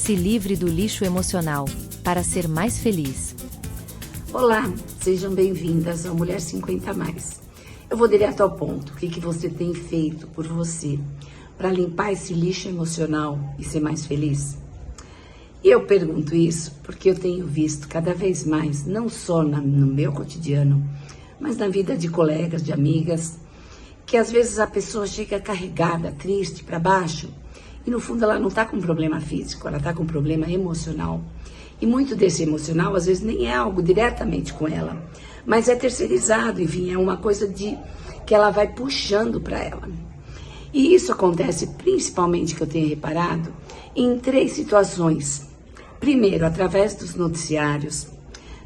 Se livre do lixo emocional, para ser mais feliz. Olá, sejam bem-vindas ao Mulher 50+. Eu vou direto ao ponto. O que você tem feito por você para limpar esse lixo emocional e ser mais feliz? Eu pergunto isso porque eu tenho visto cada vez mais, não só no meu cotidiano, mas na vida de colegas, de amigas, que às vezes a pessoa chega carregada, triste, para baixo, e no fundo ela não está com problema físico, ela está com problema emocional. E muito desse emocional, às vezes, nem é algo diretamente com ela, mas é terceirizado, enfim, é uma coisa que ela vai puxando para ela. E isso acontece principalmente, que eu tenho reparado, em 3 situações. Primeiro, através dos noticiários.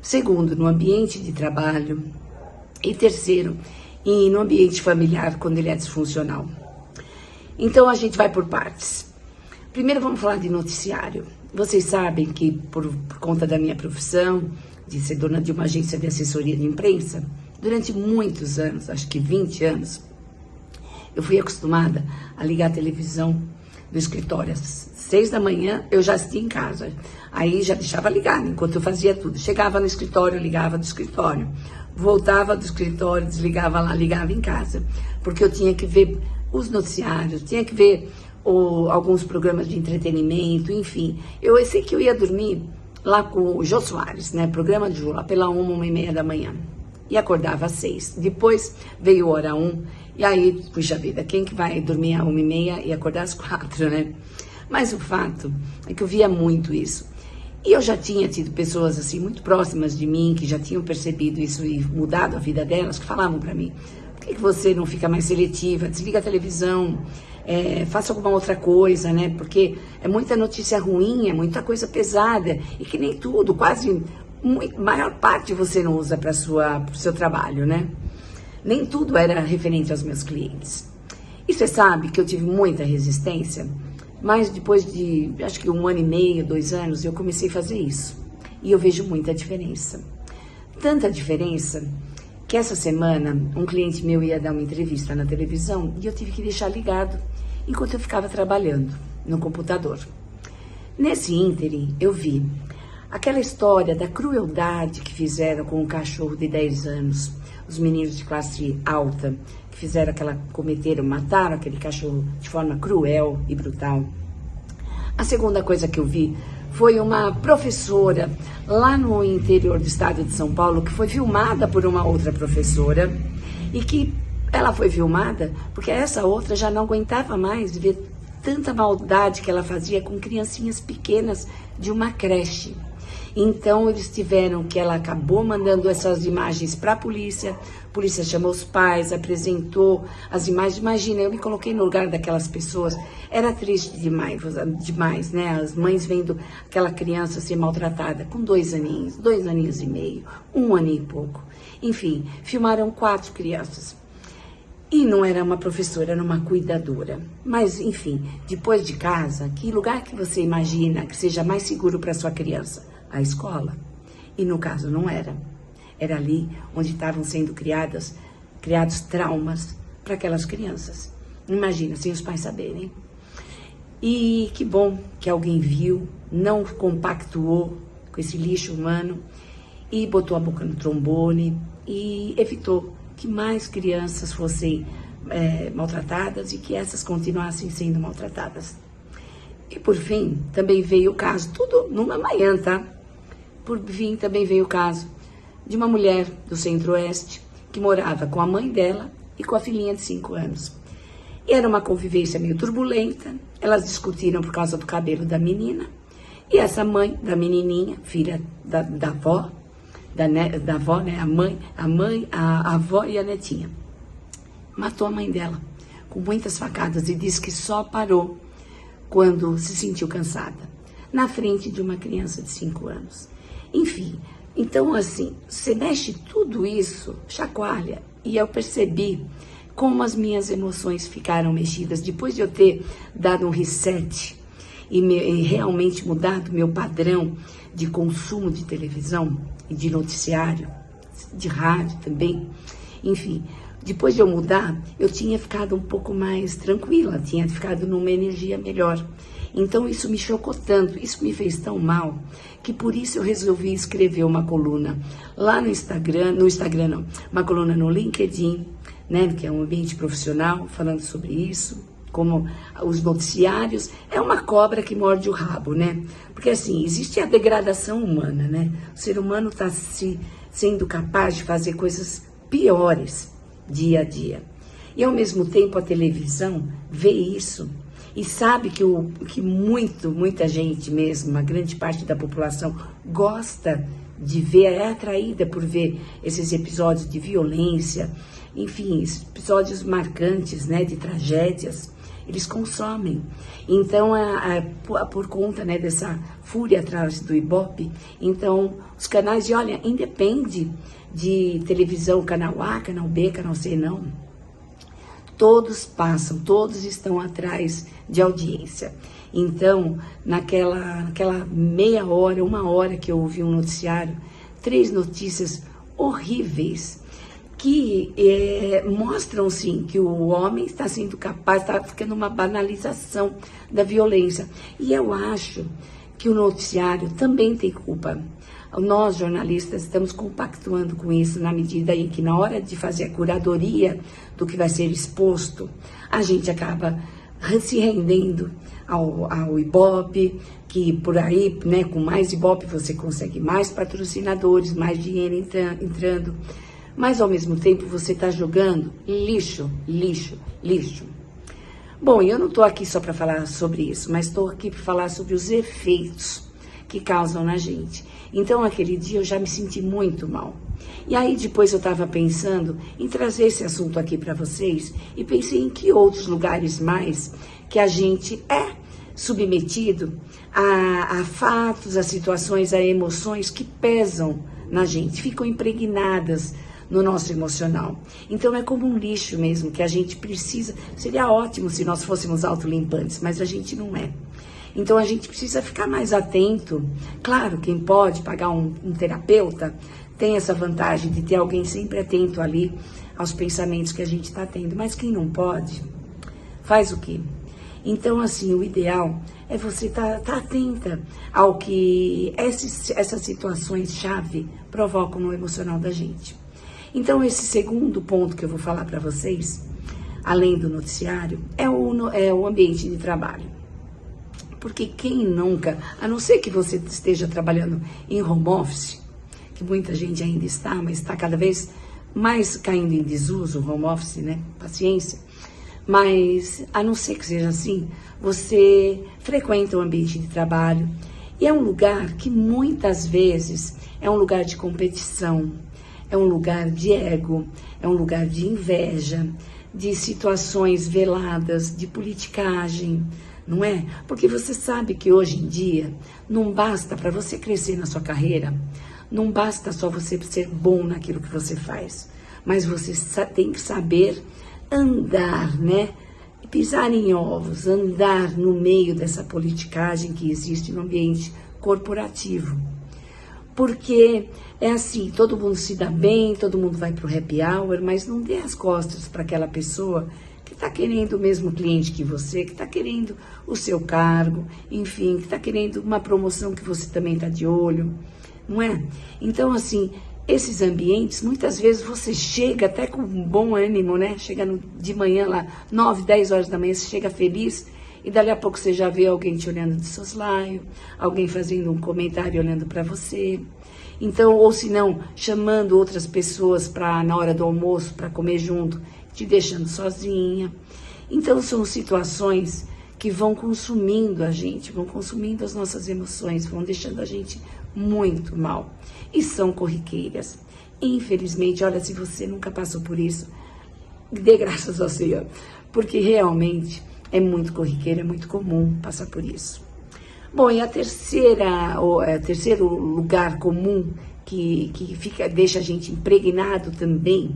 Segundo, no ambiente de trabalho. E terceiro, no ambiente familiar, quando ele é disfuncional. Então, a gente vai por partes. Primeiro, vamos falar de noticiário. Vocês sabem que, por conta da minha profissão, de ser dona de uma agência de assessoria de imprensa, durante muitos anos, acho que 20 anos, eu fui acostumada a ligar a televisão no escritório. Às 6 da manhã, eu já assistia em casa. Aí já deixava ligado enquanto eu fazia tudo. Chegava no escritório, ligava do escritório. Voltava do escritório, desligava lá, ligava em casa. Porque eu tinha que ver os noticiários, tinha que ver alguns programas de entretenimento, enfim. Eu sei que eu ia dormir lá com o Jô Soares, né? Programa de Jô, lá pela 1h da manhã. E acordava às 6. Depois veio hora 1. E aí, puxa vida, quem que vai dormir às 1h30 e acordar às 4, né? Mas o fato é que eu via muito isso. E eu já tinha tido pessoas assim muito próximas de mim, que já tinham percebido isso e mudado a vida delas, que falavam para mim: por que você não fica mais seletiva? Desliga a televisão, faça alguma outra coisa, né? Porque é muita notícia ruim, é muita coisa pesada, e que nem tudo, quase maior parte você não usa para o seu trabalho, né? Nem tudo era referente aos meus clientes. E você sabe que eu tive muita resistência, mas depois de, acho que 1 ano e meio, 2 anos, eu comecei a fazer isso. E eu vejo muita diferença. Tanta diferença que essa semana um cliente meu ia dar uma entrevista na televisão e eu tive que deixar ligado enquanto eu ficava trabalhando no computador. Nesse ínterim, eu vi aquela história da crueldade que fizeram com um cachorro de 10 anos, os meninos de classe alta, que mataram aquele cachorro de forma cruel e brutal. A segunda coisa que eu vi foi uma professora lá no interior do estado de São Paulo, que foi filmada por uma outra professora, e que ela foi filmada porque essa outra já não aguentava mais ver tanta maldade que ela fazia com criancinhas pequenas de uma creche. Então, ela acabou mandando essas imagens para a polícia chamou os pais, apresentou as imagens. Imagina, eu me coloquei no lugar daquelas pessoas, era triste demais, né? As mães vendo aquela criança ser maltratada com 2 aninhos, 2 aninhos e meio, 1 ano e pouco. Enfim, filmaram 4 crianças. E não era uma professora, era uma cuidadora. Mas, enfim, depois de casa, que lugar que você imagina que seja mais seguro para sua criança? A escola. E no caso não era. Era ali onde estavam sendo criados traumas para aquelas crianças. Imagina, sem os pais saberem. E que bom que alguém viu, não compactuou com esse lixo humano e botou a boca no trombone e evitou que mais crianças fossem maltratadas e que essas continuassem sendo maltratadas. E por fim, também veio o caso, tudo numa manhã, tá? Por fim, também veio o caso de uma mulher do Centro-Oeste que morava com a mãe dela e com a filhinha de 5 anos. E era uma convivência meio turbulenta, elas discutiram por causa do cabelo da menina, e essa mãe da menininha, filha da avó, da avó, né? A avó e a netinha, matou a mãe dela com muitas facadas e disse que só parou quando se sentiu cansada, na frente de uma criança de 5 anos. Enfim, então assim, você mexe tudo isso, chacoalha, e eu percebi como as minhas emoções ficaram mexidas, depois de eu ter dado um reset e realmente mudado meu padrão de consumo de televisão e de noticiário, de rádio também. Enfim, depois de eu mudar, eu tinha ficado um pouco mais tranquila, tinha ficado numa energia melhor. Então isso me chocou tanto, isso me fez tão mal, que por isso eu resolvi escrever uma coluna lá no Instagram não, uma coluna no LinkedIn, né, que é um ambiente profissional, falando sobre isso, como os noticiários, é uma cobra que morde o rabo, né? Porque assim, existe a degradação humana, né? O ser humano está sendo capaz de fazer coisas piores dia a dia. E ao mesmo tempo a televisão vê isso e sabe que muita gente mesmo, uma grande parte da população gosta de ver, é atraída por ver esses episódios de violência, enfim, episódios marcantes, né, de tragédias, eles consomem. Então, por conta, né, dessa fúria atrás do Ibope, então os canais de, olha, independe de televisão, canal A, canal B, canal C, não. Todos passam, todos estão atrás de audiência. Então, naquela meia hora, uma hora que eu ouvi um noticiário, 3 notícias horríveis que mostram, sim, que o homem está sendo capaz, está ficando uma banalização da violência. E eu acho que o noticiário também tem culpa. Nós, jornalistas, estamos compactuando com isso na medida em que, na hora de fazer a curadoria do que vai ser exposto, a gente acaba se rendendo ao Ibope, que por aí, né, com mais Ibope você consegue mais patrocinadores, mais dinheiro entrando, mas ao mesmo tempo você está jogando lixo, lixo, lixo. Bom, eu não estou aqui só para falar sobre isso, mas estou aqui para falar sobre os efeitos que causam na gente. Então, aquele dia eu já me senti muito mal. E aí, depois eu estava pensando em trazer esse assunto aqui para vocês e pensei em que outros lugares mais que a gente é submetido a fatos, a situações, a emoções que pesam na gente, ficam impregnadas no nosso emocional. Então é como um lixo mesmo, que a gente precisa, seria ótimo se nós fôssemos autolimpantes, mas a gente não é. Então a gente precisa ficar mais atento. Claro, quem pode pagar um terapeuta tem essa vantagem de ter alguém sempre atento ali aos pensamentos que a gente está tendo, mas quem não pode, faz o quê? Então, assim, o ideal é você estar atenta ao que essas situações-chave provocam no emocional da gente. Então, esse segundo ponto que eu vou falar para vocês, além do noticiário, é o ambiente de trabalho. Porque quem nunca, a não ser que você esteja trabalhando em home office, que muita gente ainda está, mas está cada vez mais caindo em desuso o home office, né? Paciência. Mas, a não ser que seja assim, você frequenta o ambiente de trabalho e é um lugar que muitas vezes é um lugar de competição, é um lugar de ego, é um lugar de inveja, de situações veladas, de politicagem, não é? Porque você sabe que hoje em dia não basta para você crescer na sua carreira, não basta só você ser bom naquilo que você faz, mas você tem que saber andar, né? Pisar em ovos, andar no meio dessa politicagem que existe no ambiente corporativo. Porque é assim, todo mundo se dá bem, todo mundo vai para o happy hour, mas não dê as costas para aquela pessoa que está querendo o mesmo cliente que você, que está querendo o seu cargo, enfim, que está querendo uma promoção que você também está de olho, não é? Então, assim, esses ambientes, muitas vezes você chega até com um bom ânimo, né? Chega de manhã lá, 9, 10 horas da manhã, você chega feliz e dali a pouco você já vê alguém te olhando de soslaio, alguém fazendo um comentário olhando para você. Então, ou se não, chamando outras pessoas para na hora do almoço para comer junto, te deixando sozinha. Então, são situações que vão consumindo a gente, vão consumindo as nossas emoções, vão deixando a gente muito mal. E são corriqueiras. Infelizmente, olha, se você nunca passou por isso, dê graças ao Senhor, porque realmente é muito corriqueiro, é muito comum passar por isso. Bom, e terceiro lugar comum que deixa a gente impregnado também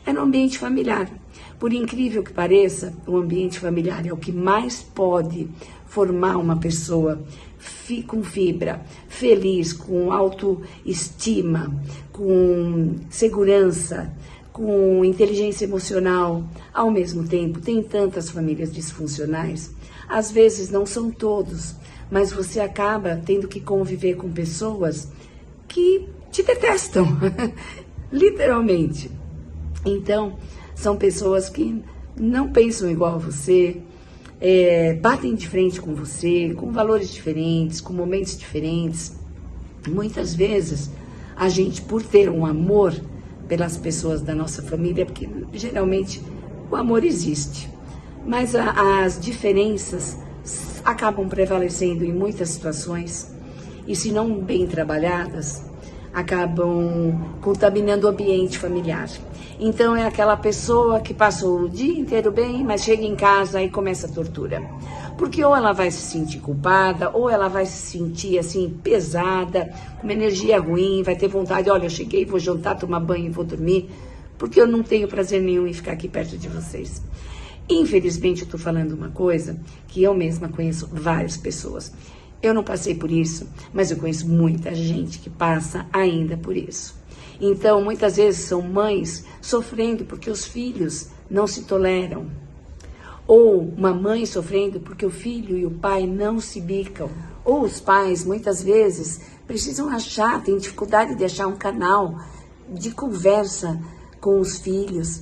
é no ambiente familiar. Por incrível que pareça, o ambiente familiar é o que mais pode formar uma pessoa com fibra, feliz, com autoestima, com segurança, com inteligência emocional, ao mesmo tempo, tem tantas famílias disfuncionais. Às vezes não são todos, mas você acaba tendo que conviver com pessoas que te detestam, literalmente. Então, são pessoas que não pensam igual a você, batem de frente com você, com valores diferentes, com momentos diferentes. Muitas vezes, a gente, por ter um amor pelas pessoas da nossa família, porque geralmente o amor existe, mas as diferenças acabam prevalecendo em muitas situações e, se não bem trabalhadas, acabam contaminando o ambiente familiar. Então é aquela pessoa que passou o dia inteiro bem, mas chega em casa e começa a tortura. Porque ou ela vai se sentir culpada, ou ela vai se sentir assim, pesada, com uma energia ruim, vai ter vontade, olha, eu cheguei, vou jantar, tomar banho e vou dormir, porque eu não tenho prazer nenhum em ficar aqui perto de vocês. Infelizmente, eu estou falando uma coisa que eu mesma conheço várias pessoas. Eu não passei por isso, mas eu conheço muita gente que passa ainda por isso. Então, muitas vezes são mães sofrendo porque os filhos não se toleram. Ou uma mãe sofrendo porque o filho e o pai não se bicam. Ou os pais, muitas vezes, precisam têm dificuldade de achar um canal de conversa com os filhos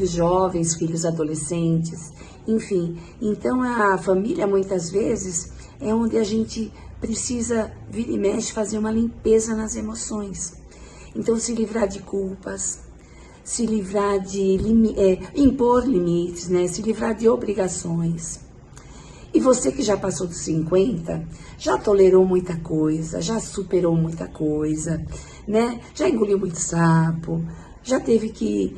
jovens, filhos adolescentes, enfim. Então, a família, muitas vezes, é onde a gente precisa, vira e mexe, fazer uma limpeza nas emoções. Então, se livrar de culpas, se livrar de impor limites, né? Se livrar de obrigações. E você que já passou dos 50, já tolerou muita coisa, já superou muita coisa, né? Já engoliu muito sapo, já teve que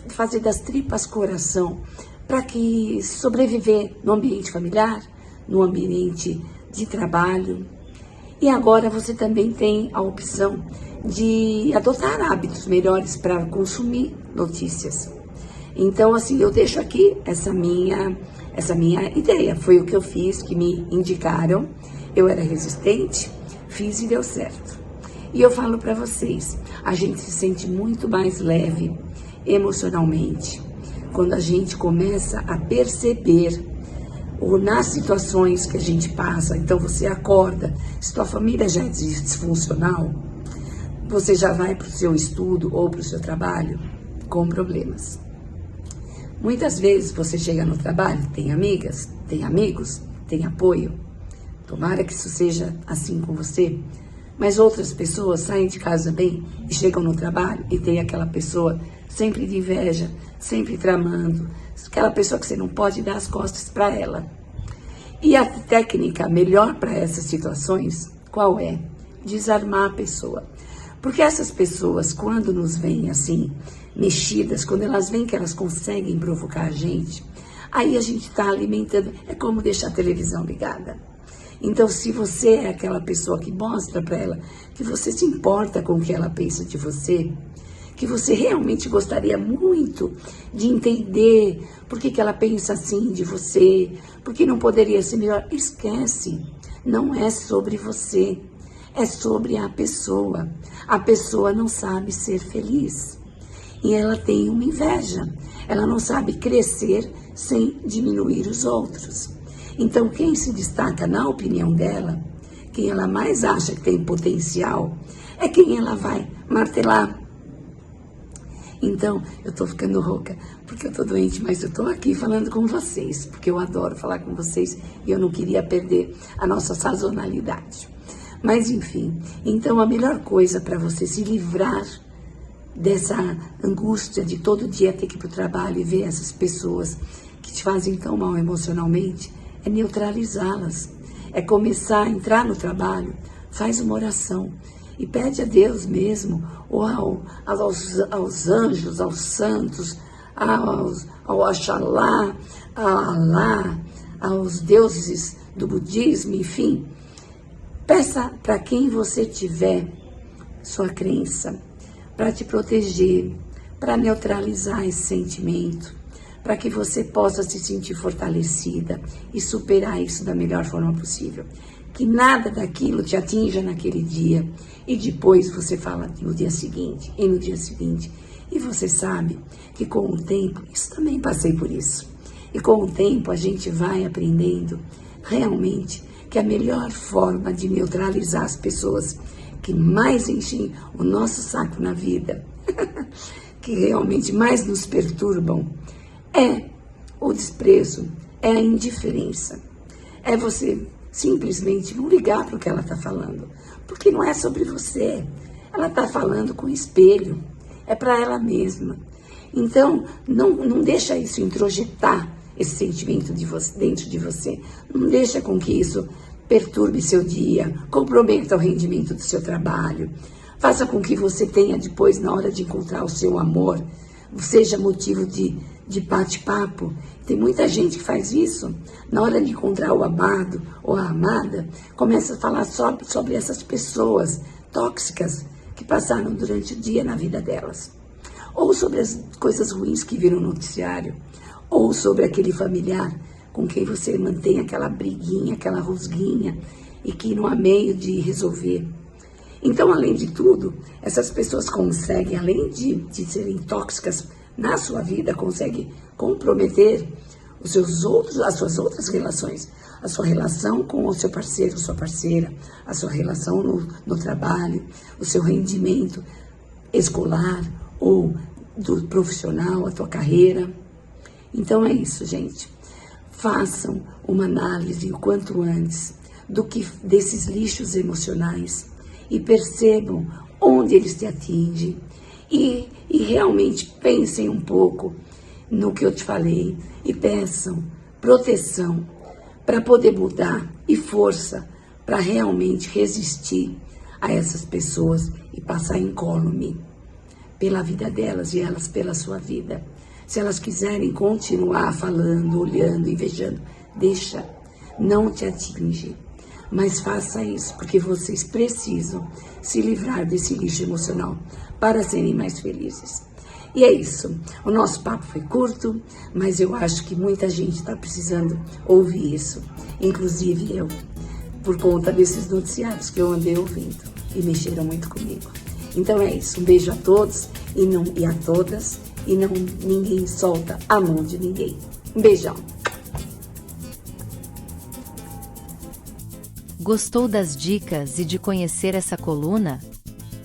fazer das tripas coração para que sobreviver no ambiente familiar, no ambiente de trabalho. E agora você também tem a opção de adotar hábitos melhores para consumir notícias. Então, assim, eu deixo aqui essa minha ideia. Foi o que eu fiz, que me indicaram. Eu era resistente, fiz e deu certo. E eu falo para vocês, a gente se sente muito mais leve emocionalmente quando a gente começa a perceber ou nas situações que a gente passa. Então você acorda, se tua família já é disfuncional, você já vai para o seu estudo ou para o seu trabalho com problemas. Muitas vezes você chega no trabalho, tem amigas, tem amigos, tem apoio. Tomara que isso seja assim com você. Mas outras pessoas saem de casa bem e chegam no trabalho e tem aquela pessoa sempre de inveja, sempre tramando, aquela pessoa que você não pode dar as costas para ela. E a técnica melhor para essas situações, qual é? Desarmar a pessoa. Porque essas pessoas, quando nos veem assim, mexidas, quando elas veem que elas conseguem provocar a gente, aí a gente está alimentando, é como deixar a televisão ligada. Então, se você é aquela pessoa que mostra para ela que você se importa com o que ela pensa de você, que você realmente gostaria muito de entender por que ela pensa assim de você, porque não poderia ser melhor, esquece. Não é sobre você, é sobre a pessoa. A pessoa não sabe ser feliz e ela tem uma inveja. Ela não sabe crescer sem diminuir os outros. Então, quem se destaca na opinião dela, quem ela mais acha que tem potencial, é quem ela vai martelar. Então, eu tô ficando rouca, porque eu tô doente, mas eu tô aqui falando com vocês, porque eu adoro falar com vocês e eu não queria perder a nossa sazonalidade. Mas, enfim, então a melhor coisa para você se livrar dessa angústia de todo dia ter que ir pro trabalho e ver essas pessoas que te fazem tão mal emocionalmente, é neutralizá-las, é começar a entrar no trabalho, faz uma oração e pede a Deus mesmo, ou aos anjos, aos santos, ao Oxalá, a Alá, aos deuses do budismo, enfim. Peça para quem você tiver sua crença, para te proteger, para neutralizar esse sentimento, para que você possa se sentir fortalecida e superar isso da melhor forma possível. Que nada daquilo te atinja naquele dia e depois você fala no dia seguinte, e no dia seguinte, E você sabe que com o tempo, isso também passei por isso, e com o tempo a gente vai aprendendo realmente que a melhor forma de neutralizar as pessoas que mais enchem o nosso saco na vida, que realmente mais nos perturbam, é o desprezo, é a indiferença. É você simplesmente não ligar para o que ela está falando, porque não é sobre você. Ela está falando com o espelho, é para ela mesma. Então, não deixa isso introjetar esse sentimento dentro de você. Não deixa com que isso perturbe seu dia, comprometa o rendimento do seu trabalho. Faça com que você tenha depois, na hora de encontrar o seu amor, seja motivo de bate-papo. Tem muita gente que faz isso. Na hora de encontrar o amado ou a amada, começa a falar sobre essas pessoas tóxicas que passaram durante o dia na vida delas. Ou sobre as coisas ruins que viram no noticiário. Ou sobre aquele familiar com quem você mantém aquela briguinha, aquela rusguinha, e que não há meio de resolver. Então, além de tudo, essas pessoas conseguem, além de serem tóxicas na sua vida, conseguem comprometer as suas outras relações, a sua relação com o seu parceiro, sua parceira, a sua relação no trabalho, o seu rendimento escolar ou do profissional, a tua carreira. Então é isso, gente. Façam uma análise o quanto antes desses lixos emocionais e percebam onde eles te atingem e realmente pensem um pouco no que eu te falei e peçam proteção para poder mudar e força para realmente resistir a essas pessoas e passar incólume pela vida delas e elas pela sua vida. Se elas quiserem continuar falando, olhando, invejando, deixa, não te atinge. Mas faça isso, porque vocês precisam se livrar desse lixo emocional para serem mais felizes. E é isso. O nosso papo foi curto, mas eu acho que muita gente está precisando ouvir isso. Inclusive eu, por conta desses noticiários que eu andei ouvindo e mexeram muito comigo. Então é isso. Um beijo a todos e a todas. E ninguém solta a mão de ninguém. Um beijão. Gostou das dicas e de conhecer essa coluna?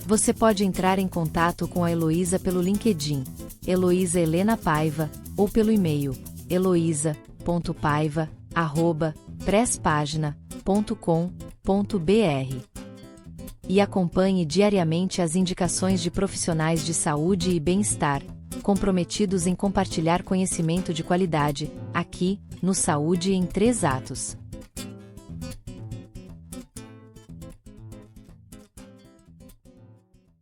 Você pode entrar em contato com a Heloísa pelo LinkedIn, Heloísa Helena Paiva, ou pelo e-mail, heloisa.paiva@presspagina.com.br. E acompanhe diariamente as indicações de profissionais de saúde e bem-estar, comprometidos em compartilhar conhecimento de qualidade, aqui, no Saúde em 3 Atos.